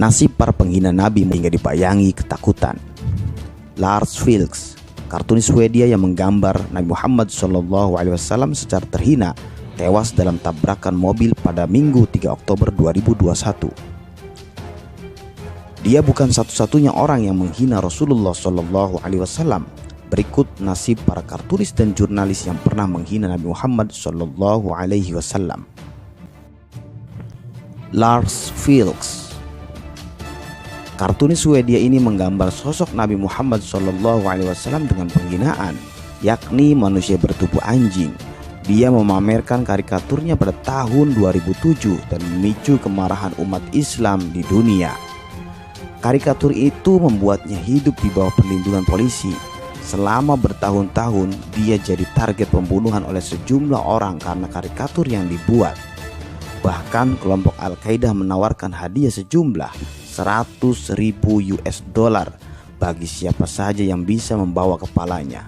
Nasib para penghina Nabi hingga dibayangi ketakutan. Lars Vilks, kartunis Swedia yang menggambar Nabi Muhammad SAW secara terhina, tewas dalam tabrakan mobil pada Minggu 3 Oktober 2021. Dia bukan satu-satunya orang yang menghina Rasulullah SAW. Berikut nasib para kartunis dan jurnalis yang pernah menghina Nabi Muhammad SAW. Lars Vilks, kartunis Swedia ini menggambar sosok Nabi Muhammad SAW dengan penghinaan, yakni manusia bertubuh anjing. Dia memamerkan karikaturnya pada tahun 2007 dan memicu kemarahan umat Islam di dunia. Karikatur itu membuatnya hidup di bawah perlindungan polisi. Selama bertahun-tahun dia jadi target pembunuhan oleh sejumlah orang karena karikatur yang dibuat. Bahkan kelompok Al-Qaeda menawarkan hadiah sejumlah $100.000 bagi siapa saja yang bisa membawa kepalanya.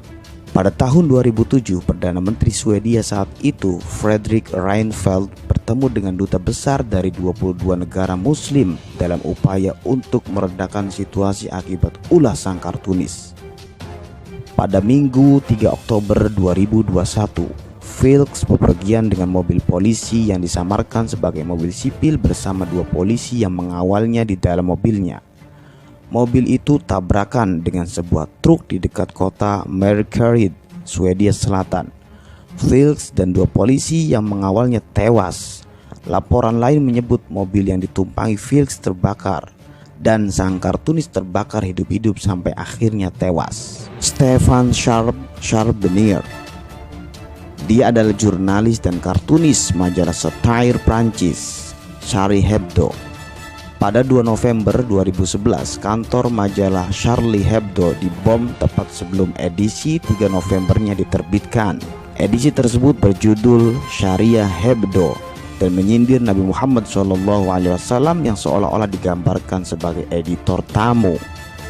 Pada tahun 2007, Perdana Menteri Swedia saat itu, Fredrik Reinfeldt, bertemu dengan duta besar dari 22 negara muslim dalam upaya untuk meredakan situasi akibat ulah sang kartunis. Pada Minggu 3 Oktober 2021, Vilks bepergian dengan mobil polisi yang disamarkan sebagai mobil sipil bersama 2 polisi yang mengawalnya di dalam mobilnya. Mobil itu tabrakan dengan sebuah truk di dekat kota Markaryd, Swedia Selatan. Vilks dan 2 polisi yang mengawalnya tewas. Laporan lain menyebut mobil yang ditumpangi Vilks terbakar dan sang kartunis terbakar hidup-hidup sampai akhirnya tewas. Stefan Charbonnier, dia adalah jurnalis dan kartunis majalah satire Prancis, Charlie Hebdo. Pada 2 November 2011, kantor majalah Charlie Hebdo dibom tepat sebelum edisi 3 Novembernya diterbitkan. Edisi tersebut berjudul Sharia Hebdo dan menyindir Nabi Muhammad SAW yang seolah-olah digambarkan sebagai editor tamu.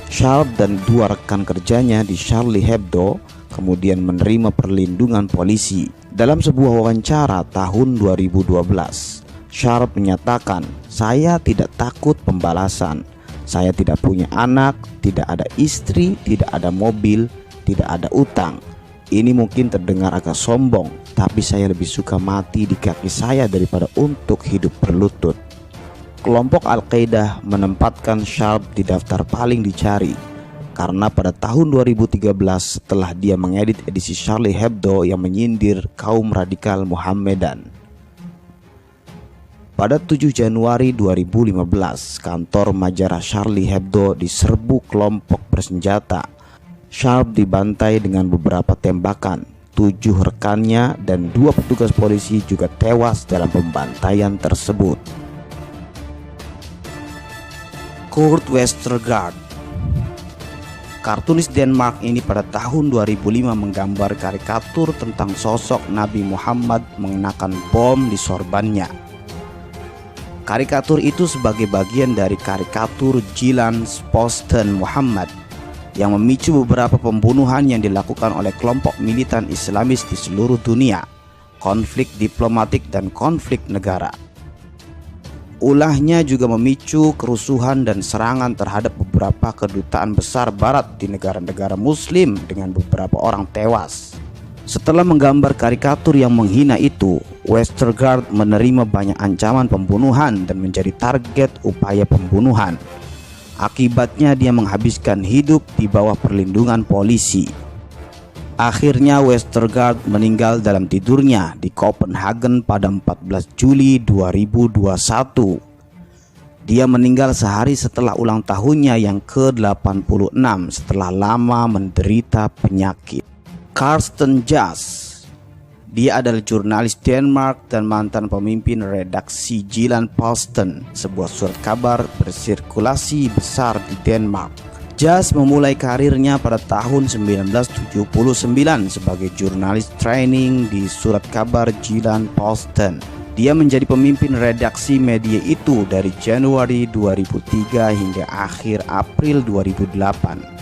Sharp dan 2 rekan kerjanya di Charlie Hebdo kemudian menerima perlindungan polisi. Dalam sebuah wawancara tahun 2012, Sharp menyatakan, "Saya tidak takut pembalasan. Saya tidak punya anak, tidak ada istri, tidak ada mobil, tidak ada utang. Ini mungkin terdengar agak sombong, tapi saya lebih suka mati di kaki saya daripada untuk hidup berlutut." Kelompok Al-Qaeda menempatkan Sharp di daftar paling dicari karena pada tahun 2013 setelah dia mengedit edisi Charlie Hebdo yang menyindir kaum radikal Muhammadan. Pada 7 Januari 2015, kantor majalah Charlie Hebdo diserbu kelompok bersenjata. Sharp dibantai dengan beberapa tembakan. 7 rekannya dan 2 petugas polisi juga tewas dalam pembantaian tersebut. Kurt Westergaard, kartunis Denmark ini pada tahun 2005 menggambar karikatur tentang sosok Nabi Muhammad mengenakan bom di sorbannya. Karikatur itu sebagai bagian dari karikatur Jyllands-Posten Muhammad yang memicu beberapa pembunuhan yang dilakukan oleh kelompok militan Islamis di seluruh dunia, konflik diplomatik dan konflik negara. Ulahnya juga memicu kerusuhan dan serangan terhadap beberapa kedutaan besar barat di negara-negara muslim dengan beberapa orang tewas. Setelah menggambar karikatur yang menghina itu, Westergaard menerima banyak ancaman pembunuhan dan menjadi target upaya pembunuhan. Akibatnya dia menghabiskan hidup di bawah perlindungan polisi. Akhirnya Westergaard meninggal dalam tidurnya di Copenhagen pada 14 Juli 2021. Dia meninggal sehari setelah ulang tahunnya yang ke-86 setelah lama menderita penyakit. Carsten Jas, dia adalah jurnalis Denmark dan mantan pemimpin redaksi Jyllands-Posten, sebuah surat kabar bersirkulasi besar di Denmark. Jas memulai karirnya pada tahun 1979 sebagai jurnalis training di surat kabar Jyllands-Posten. Dia menjadi pemimpin redaksi media itu dari Januari 2003 hingga akhir April 2008.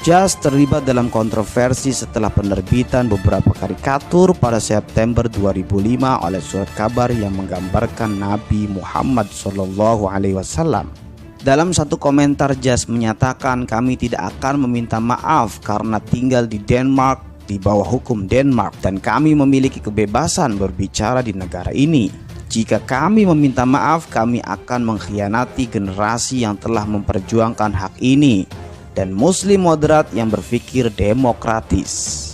Jas terlibat dalam kontroversi setelah penerbitan beberapa karikatur pada September 2005 oleh surat kabar yang menggambarkan Nabi Muhammad SAW. Dalam satu komentar, Jas menyatakan, "Kami tidak akan meminta maaf karena tinggal di Denmark di bawah hukum Denmark dan kami memiliki kebebasan berbicara di negara ini. Jika kami meminta maaf, kami akan mengkhianati generasi yang telah memperjuangkan hak ini dan Muslim moderat yang berpikir demokratis."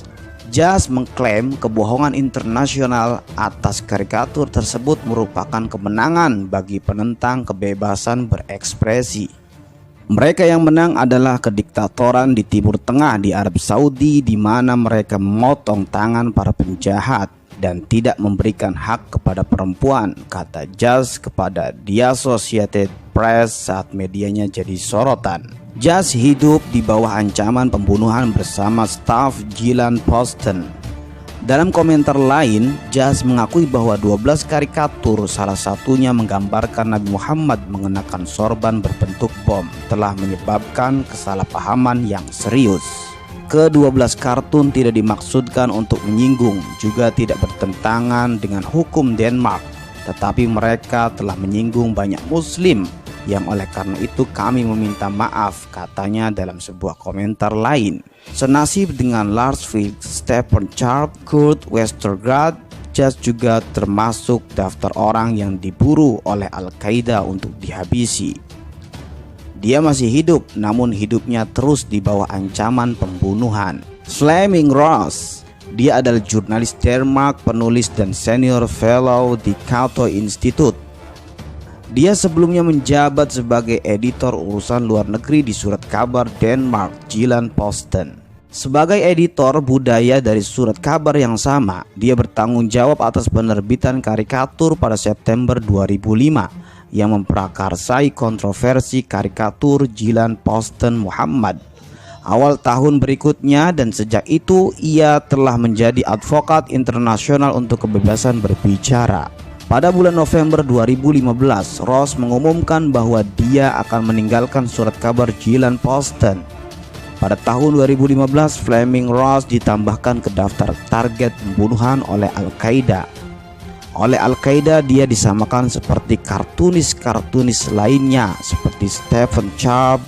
Jas mengklaim kebohongan internasional atas karikatur tersebut merupakan kemenangan bagi penentang kebebasan berekspresi. Mereka yang menang adalah kediktatoran di Timur Tengah di Arab Saudi, di mana mereka memotong tangan para penjahat dan tidak memberikan hak kepada perempuan, kata Jas kepada The Associated Press saat medianya jadi sorotan. Jas hidup di bawah ancaman pembunuhan bersama staf Gillan Poston. Dalam komentar lain, Jas mengakui bahwa 12 karikatur, salah satunya menggambarkan Nabi Muhammad mengenakan sorban berbentuk bom, telah menyebabkan kesalahpahaman yang serius. Ke-12 kartun tidak dimaksudkan untuk menyinggung, juga tidak bertentangan dengan hukum Denmark, tetapi mereka telah menyinggung banyak Muslim, yang oleh karena itu kami meminta maaf, katanya dalam sebuah komentar lain. Senasib dengan Lars Vilks, Stefan Sharp, Kurt Westergaard, Jas juga termasuk daftar orang yang diburu oleh Al-Qaeda untuk dihabisi. Dia masih hidup, namun hidupnya terus di bawah ancaman pembunuhan. Flemming Ross, dia adalah jurnalis Denmark, penulis dan senior fellow di Cato Institute. Dia sebelumnya menjabat sebagai editor urusan luar negeri di surat kabar Denmark Gillan Posten. Sebagai editor budaya dari surat kabar yang sama, dia bertanggung jawab atas penerbitan karikatur pada September 2005 yang memprakarsai kontroversi karikatur Gillan Posten Muhammad. Awal tahun berikutnya dan sejak itu ia telah menjadi advokat internasional untuk kebebasan berbicara. Pada bulan November 2015, Ross mengumumkan bahwa dia akan meninggalkan surat kabar Gillan Posten. Pada tahun 2015, Flemming Ross ditambahkan ke daftar target pembunuhan oleh Al-Qaeda. Oleh Al-Qaeda, dia disamakan seperti kartunis-kartunis lainnya seperti Stefan Sharp,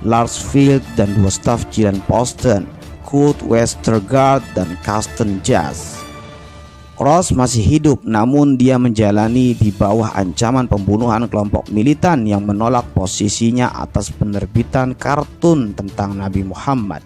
Lars Vilks, dan 2 staf Gillan Posten, Kurt Westergaard dan Carsten Jas. Ross masih hidup, namun dia menjalani di bawah ancaman pembunuhan kelompok militan yang menolak posisinya atas penerbitan kartun tentang Nabi Muhammad.